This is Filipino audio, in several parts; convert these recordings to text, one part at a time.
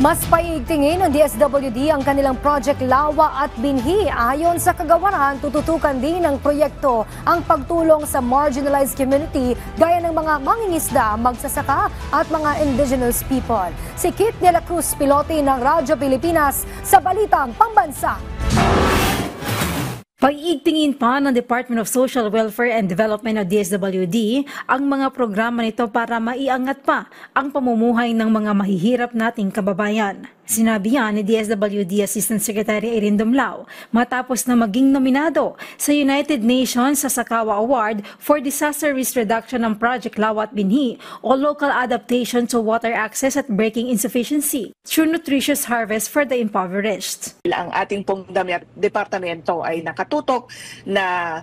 Mas paiigtingin ng DSWD ang kanilang Project Lawa at Binhi. Ayon sa kagawaran, tututukan din ng proyekto ang pagtulong sa marginalized community gaya ng mga mangingisda, magsasaka at mga indigenous people. Si Kit de la Cruz, pilote ng Radyo Pilipinas sa Balitang Pambansa. Pag-iigtingin pa ng Department of Social Welfare and Development o DSWD ang mga programa nito para maiangat pa ang pamumuhay ng mga mahihirap nating kababayan. Sinabi yan ni DSWD Assistant Secretary Erin Dumlao matapos na maging nominado sa United Nations sa Sakawa Award for Disaster Risk Reduction ng Project Lawa at Binhi o Local Adaptation to Water Access at Breaking Insufficiency through Nutritious Harvest for the Impoverished. Ang ating pong departamento ay nakatutok na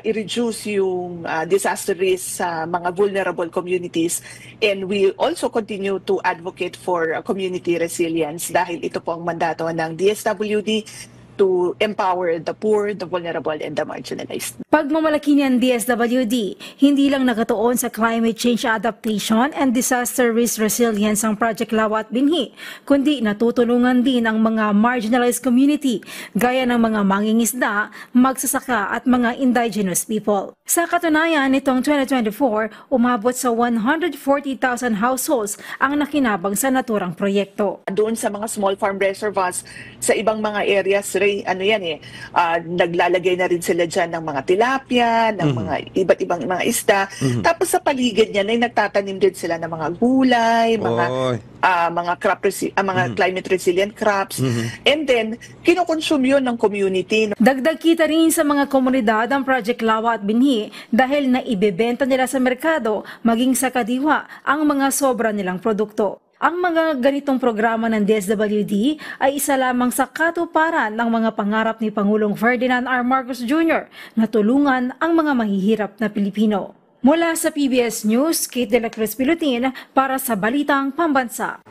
i-reduce yung disaster risk sa mga vulnerable communities, and we also continue to advocate for community resilience dahil ito po ang mandato ng DSWD to empower the poor, the vulnerable, and the marginalized. Pagmamalaki niyan DSWD, hindi lang nakatuon sa climate change adaptation and disaster risk resilience ang Project Lawa at Binhi, kundi natutulungan din ang mga marginalized community gaya ng mga mangingisda, magsasaka at mga indigenous people. Sa katunayan, nitong 2024, umabot sa 140,000 households ang nakinabang sa naturang proyekto. Doon sa mga small farm reservoirs, sa ibang mga areas, naglalagay na rin sila dyan ng mga tilapia, ng mga iba't ibang mga isda. Tapos sa paligid niyan ay nagtatanim din sila ng mga gulay, mga climate resilient crops. And then kinukonsume yun ng community. Dagdag kita rin sa mga komunidad ang Project Lawa at Binhi dahil naibebenta nila sa merkado maging sa kadiwa ang mga sobra nilang produkto. Ang mga ganitong programa ng DSWD ay isa lamang sa katuparan ng mga pangarap ni Pangulong Ferdinand R. Marcos Jr. na tulungan ang mga mahihirap na Pilipino. Mula sa PBS News, Kit de la Cruz Pilotin para sa Balitang Pambansa.